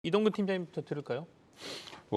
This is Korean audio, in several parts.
이동근 팀장님부터 들을까요?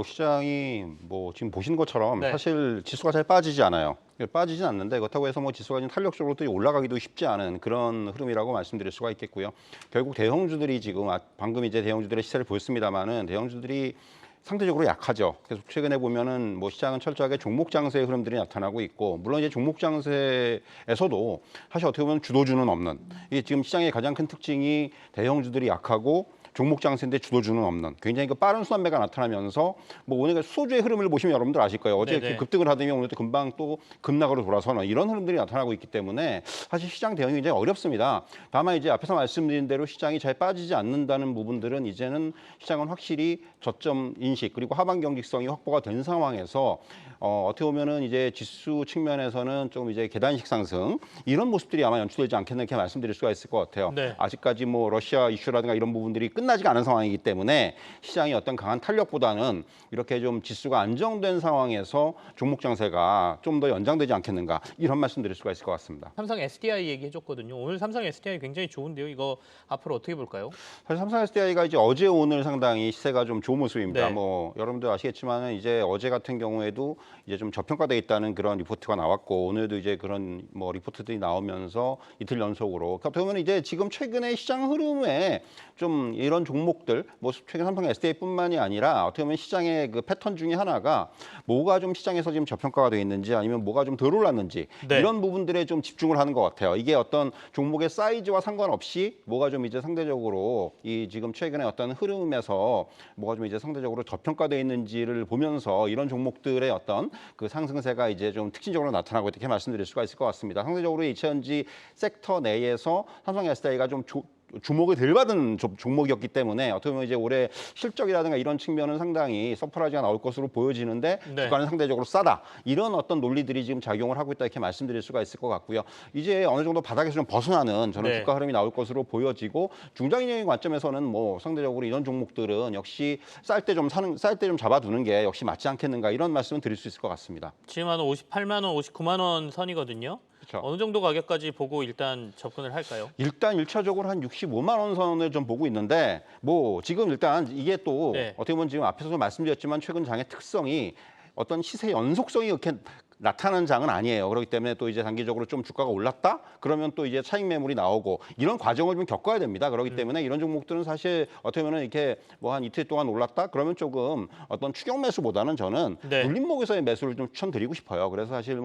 시장이 지금 보시는 것처럼 네. 사실 지수가 잘 빠지지 않아요. 빠지진 않는데 그렇다고 해서 지수가 좀 탄력적으로 또 올라가기도 쉽지 않은 그런 흐름이라고 말씀드릴 수가 있겠고요. 결국 대형주들이 지금 방금 이제 대형주들의 시세를 보였습니다만은 대형주들이 상대적으로 약하죠. 그래서 최근에 보면은 시장은 철저하게 종목 장세의 흐름들이 나타나고 있고, 물론 이제 종목 장세에서도 사실 어떻게 보면 주도주는 없는, 이게 지금 시장의 가장 큰 특징이 대형주들이 약하고 종목 장세인데 주도주는 없는 굉장히 빠른 순환매가 나타나면서 오늘 수소주의 흐름을 보시면 여러분들 아실 거예요. 어제 네네. 급등을 하더니 오늘도 금방 또 급락으로 돌아서는 이런 흐름들이 나타나고 있기 때문에 사실 시장 대응이 굉장히 어렵습니다. 다만 이제 앞에서 말씀드린 대로 시장이 잘 빠지지 않는다는 부분들은 이제는 시장은 확실히 저점 인식 그리고 하방 경직성이 확보가 된 상황에서 어떻게 보면은 이제 지수 측면에서는 좀 이제 계단식 상승 이런 모습들이 아마 연출되지 않겠나 이렇게 말씀드릴 수가 있을 것 같아요. 네. 아직까지 러시아 이슈라든가 이런 부분들이 끝나지가 않은 상황이기 때문에 시장이 어떤 강한 탄력보다는 이렇게 좀 지수가 안정된 상황에서 종목 장세가 좀 더 연장되지 않겠는가 이런 말씀드릴 수가 있을 것 같습니다. 삼성 SDI 얘기해줬거든요. 오늘 삼성 SDI 굉장히 좋은데요. 이거 앞으로 어떻게 볼까요? 사실 삼성 SDI가 이제 어제 오늘 상당히 시세가 좀 좋은 모습입니다. 네. 여러분들 아시겠지만은 이제 어제 같은 경우에도 이제 좀 저평가돼 있다는 그런 리포트가 나왔고 오늘도 이제 그런 리포트들이 나오면서 이틀 연속으로 그러니까 보면 이제 지금 최근에 시장 흐름에 좀 이런 종목들 최근 삼성 SDI뿐만이 아니라 어떻게 보면 시장의 그 패턴 중에 하나가 뭐가 좀 시장에서 지금 저평가가 돼 있는지 아니면 뭐가 좀 덜 올랐는지 네. 이런 부분들에 좀 집중을 하는 것 같아요. 이게 어떤 종목의 사이즈와 상관없이 뭐가 좀 이제 상대적으로 이 지금 최근에 어떤 흐름에서 뭐가 좀 이제 상대적으로 저평가돼 있는지를 보면서 이런 종목들의 어떤 그 상승세가 이제 좀 특징적으로 나타나고 이렇게 말씀드릴 수가 있을 것 같습니다. 상대적으로 이천지 섹터 내에서 삼성 SDI가 좀 주목을 덜 받은 종목이었기 때문에 어떻게 보면 이제 올해 실적이라든가 이런 측면은 상당히 서프라이즈가 나올 것으로 보여지는데 네. 주가는 상대적으로 싸다. 이런 어떤 논리들이 지금 작용을 하고 있다 이렇게 말씀드릴 수가 있을 것 같고요. 이제 어느 정도 바닥에서 좀 벗어나는 저는 네. 주가 흐름이 나올 것으로 보여지고 중장기적인 관점에서는 상대적으로 이런 종목들은 역시 쌀 때 좀 잡아두는 게 역시 맞지 않겠는가 이런 말씀을 드릴 수 있을 것 같습니다. 지금 한 58만 원, 59만 원 선이거든요. 그렇죠. 어느 정도 가격까지 보고 일단 접근을 할까요? 일단 1차적으로 한 65만 원 선을 좀 보고 있는데 지금 일단 이게 또 네. 어떻게 보면 지금 앞에서도 말씀드렸지만 최근 장의 특성이 어떤 시세 연속성이 이렇게 나타나는 장은 아니에요. 그렇기 때문에 또 이제 단기적으로 좀 주가가 올랐다? 그러면 또 이제 차익 매물이 나오고 이런 과정을 좀 겪어야 됩니다. 그렇기 때문에 이런 종목들은 사실 어떻게 보면 이렇게 한 이틀 동안 올랐다? 그러면 조금 어떤 추격 매수보다는 저는 네. 눌림목에서의 매수를 좀 추천드리고 싶어요. 그래서 사실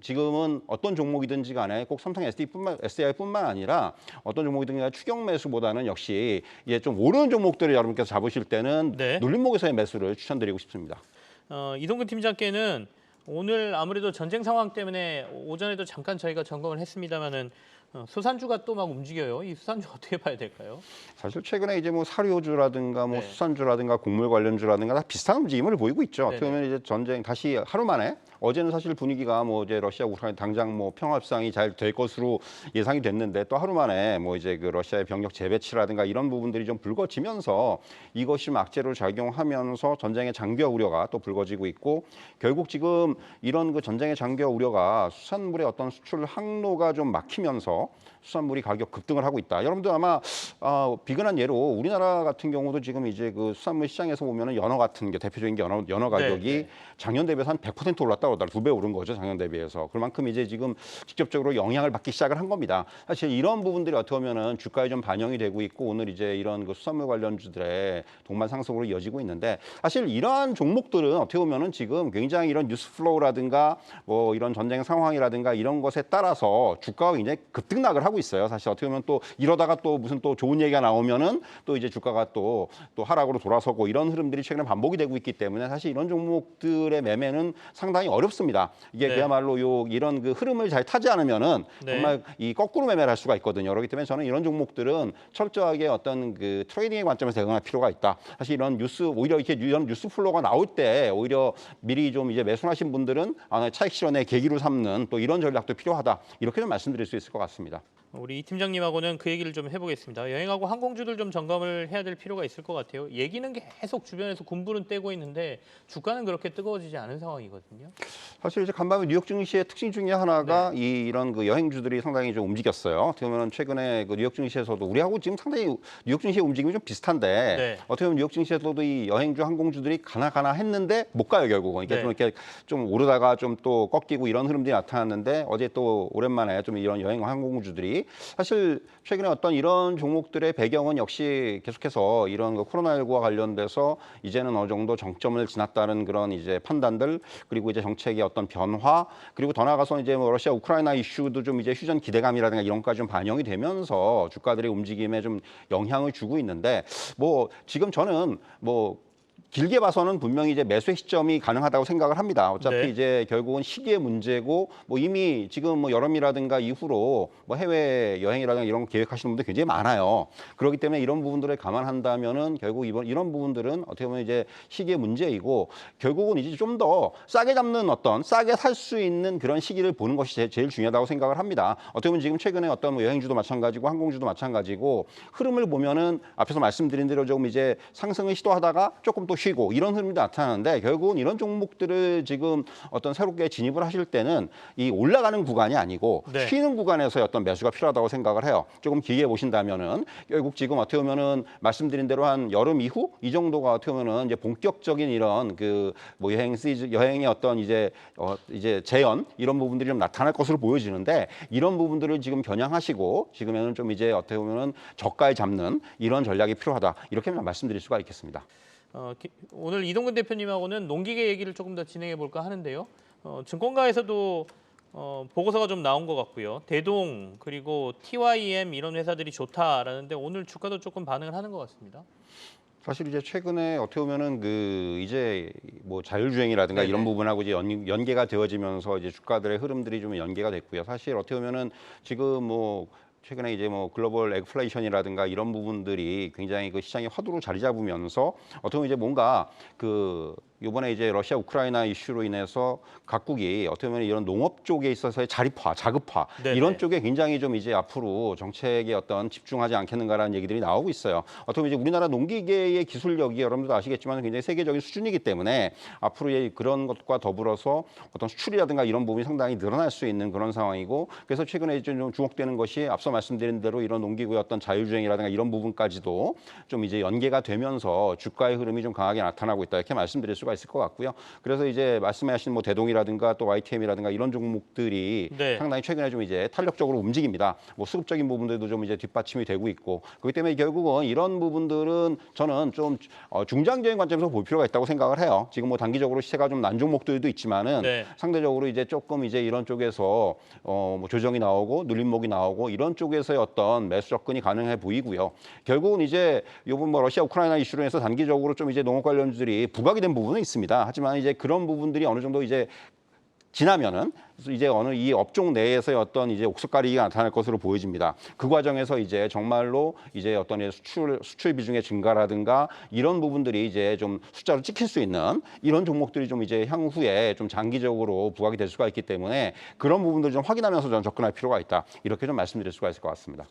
지금은 어떤 종목이든지 간에 꼭 삼성 SDI뿐만 아니라 어떤 종목이든지 간에 추격 매수보다는 역시 이제 좀 오르는 종목들을 여러분께서 잡으실 때는 네. 눌림목에서의 매수를 추천드리고 싶습니다. 이동근 팀장께는 오늘 아무래도 전쟁 상황 때문에 오전에도 잠깐 저희가 점검을 했습니다마는 수산주가 또 막 움직여요. 이 수산주 어떻게 봐야 될까요? 사실 최근에 이제 사료주라든가 네. 수산주라든가 곡물 관련주라든가 다 비슷한 움직임을 보이고 있죠. 어떻게 네네. 보면 이제 전쟁 다시 하루 만에 어제는 사실 분위기가 이제 러시아 우크라이나 당장 평화 협상이 잘 될 것으로 예상이 됐는데 또 하루 만에 이제 그 러시아의 병력 재배치라든가 이런 부분들이 좀 불거지면서 이것이 좀 악재로 작용하면서 전쟁의 장기화 우려가 또 불거지고 있고 결국 지금 이런 그 전쟁의 장기화 우려가 수산물의 어떤 수출 항로가 좀 막히면서 수산물이 가격 급등을 하고 있다. 여러분들 아마 비근한 예로 우리나라 같은 경우도 지금 이제 그 수산물 시장에서 보면은 연어 같은 게 대표적인 게 연어 가격이 네. 작년 대비해서 한 100% 올랐다고 하더라고요. 2배 오른 거죠, 작년 대비해서. 그만큼 이제 지금 직접적으로 영향을 받기 시작을 한 겁니다. 사실 이런 부분들이 어떻게 보면은 주가에 좀 반영이 되고 있고 오늘 이제 이런 그 수산물 관련주들의 동반 상승으로 이어지고 있는데 사실 이러한 종목들은 어떻게 보면은 지금 굉장히 이런 뉴스 플로우라든가 이런 전쟁 상황이라든가 이런 것에 따라서 주가가 굉장히 급등락을 하고 있어요. 사실 어떻게 보면 또 이러다가 또 무슨 또 좋은 얘기가 나오면은 또 이제 주가가 또 하락으로 돌아서고 이런 흐름들이 최근에 반복이 되고 있기 때문에 사실 이런 종목들의 매매는 상당히 어렵습니다. 이게 네. 그야말로 이런 그 흐름을 잘 타지 않으면은 네. 정말 이 거꾸로 매매를 할 수가 있거든요. 그렇기 때문에 저는 이런 종목들은 철저하게 어떤 그 트레이딩의 관점에서 대응할 필요가 있다. 사실 이런 오히려 이런 뉴스 플로우가 나올 때 오히려 미리 좀 이제 매수하신 분들은 차익 실현의 계기로 삼는 또 이런 전략도 필요하다. 이렇게 좀 말씀드릴 수 있을 것 같습니다. 우리 이 팀장님하고는 그 얘기를 좀 해보겠습니다. 여행하고 항공주들 좀 점검을 해야 될 필요가 있을 것 같아요. 얘기는 계속 주변에서 군불은 떼고 있는데 주가는 그렇게 뜨거워지지 않은 상황이거든요. 사실 이제 간밤에 뉴욕 증시의 특징 중에 하나가 이런 그 여행주들이 상당히 좀 움직였어요. 어떻게 보면 최근에 그 뉴욕 증시에서도 우리하고 지금 상당히 뉴욕 증시의 움직임이 좀 비슷한데 네. 어떻게 보면 뉴욕 증시에서도 이 여행주 항공주들이 가나 했는데 못 가요 결국은. 이게 네. 좀 이렇게 좀 오르다가 좀 또 꺾이고 이런 흐름들이 나타났는데 어제 또 오랜만에 좀 이런 여행 항공주들이 사실 최근에 어떤 이런 종목들의 배경은 역시 계속해서 이런 그 코로나19와 관련돼서 이제는 어느 정도 정점을 지났다는 그런 이제 판단들 그리고 이제 정책의 어떤 변화 그리고 더 나아가서 이제 뭐 러시아 우크라이나 이슈도 좀 이제 휴전 기대감이라든가 이런 것까지 좀 반영이 되면서 주가들의 움직임에 좀 영향을 주고 있는데 뭐 지금 저는 뭐 길게 봐서는 분명히 이제 매수의 시점이 가능하다고 생각을 합니다. 어차피 네. 이제 결국은 시기의 문제고 뭐 이미 지금 뭐 여름이라든가 이후로 뭐 해외 여행이라든가 이런 거 계획하시는 분들 굉장히 많아요. 그렇기 때문에 이런 부분들을 감안한다면은 결국 이런 부분들은 어떻게 보면 이제 시기의 문제이고 결국은 이제 좀 더 싸게 잡는 어떤 싸게 살 수 있는 그런 시기를 보는 것이 제일 중요하다고 생각을 합니다. 어떻게 보면 지금 최근에 어떤 뭐 여행주도 마찬가지고 항공주도 마찬가지고 흐름을 보면은 앞에서 말씀드린 대로 조금 이제 상승을 시도하다가 조금 또 쉬고 이런 흐름이 나타나는데 결국은 이런 종목들을 지금 어떤 새롭게 진입을 하실 때는 이 올라가는 구간이 아니고 네. 쉬는 구간에서의 어떤 매수가 필요하다고 생각을 해요. 조금 길게 보신다면은 결국 지금 어떻게 보면은 말씀드린 대로 한 여름 이후 이 정도가 어떻게 보면은 이제 본격적인 이런 그 뭐 여행 시즌 여행의 어떤 이제 재현 이런 부분들이 좀 나타날 것으로 보여지는데 이런 부분들을 지금 겨냥하시고 지금에는 좀 이제 어떻게 보면은 저가에 잡는 이런 전략이 필요하다 이렇게 말씀드릴 수가 있겠습니다. 오늘 이동근 대표님하고는 농기계 얘기를 조금 더 진행해 볼까 하는데요. 증권가에서도 보고서가 좀 나온 것 같고요. 대동 그리고 TYM 이런 회사들이 좋다라는데 오늘 주가도 조금 반응을 하는 것 같습니다. 사실 이제 최근에 어떻게 보면은 그 이제 뭐 자율주행이라든가 네네. 이런 부분하고 이제 연계가 되어지면서 이제 주가들의 흐름들이 좀 연계가 됐고요. 사실 어떻게 보면은 지금 뭐 최근에 이제 뭐 글로벌 에그플레이션이라든가 이런 부분들이 굉장히 그 시장의 화두로 자리 잡으면서 어떻게 보면 이제 뭔가 그 이번에 이제 러시아 우크라이나 이슈로 인해서 각국이 어떻게 보면 이런 농업 쪽에 있어서의 자립화, 자급화 네네. 이런 쪽에 굉장히 좀 이제 앞으로 정책에 어떤 집중하지 않겠는가라는 얘기들이 나오고 있어요. 어떻게 보면 이제 우리나라 농기계의 기술력이 여러분들도 아시겠지만 굉장히 세계적인 수준이기 때문에 앞으로 그런 것과 더불어서 어떤 수출이라든가 이런 부분이 상당히 늘어날 수 있는 그런 상황이고 그래서 최근에 좀 주목되는 것이 앞서 말씀드린 대로 이런 농기구의 어떤 자율주행이라든가 이런 부분까지도 좀 이제 연계가 되면서 주가의 흐름이 좀 강하게 나타나고 있다 이렇게 말씀드릴 수가 있을 것 같고요. 그래서 이제 말씀하신 뭐 대동이라든가 또 YTM이라든가 이런 종목들이 네. 상당히 최근에 좀 이제 탄력적으로 움직입니다. 뭐 수급적인 부분들도 좀 이제 뒷받침이 되고 있고 그렇기 때문에 결국은 이런 부분들은 저는 좀 중장기적인 관점에서 볼 필요가 있다고 생각을 해요. 지금 뭐 단기적으로 시세가 좀 난 종목들도 있지만은 네. 상대적으로 이제 조금 이제 이런 쪽에서 뭐 조정이 나오고 눌림목이 나오고 이런 쪽에서의 어떤 매수 접근이 가능해 보이고요. 결국은 이제 요번 뭐 러시아 우크라이나 이슈로 해서 단기적으로 좀 이제 농업 관련주들이 부각이 된 부분은 있습니다. 하지만 이제 그런 부분들이 어느 정도 이제 지나면은 이제 어느 이 업종 내에서의 어떤 이제 옥석가리기가 나타날 것으로 보여집니다. 그 과정에서 이제 정말로 이제 어떤 수출 비중의 증가라든가 이런 부분들이 이제 좀 숫자로 찍힐 수 있는 이런 종목들이 좀 이제 향후에 좀 장기적으로 부각이 될 수가 있기 때문에 그런 부분들을 좀 확인하면서 좀 접근할 필요가 있다. 이렇게 좀 말씀드릴 수가 있을 것 같습니다.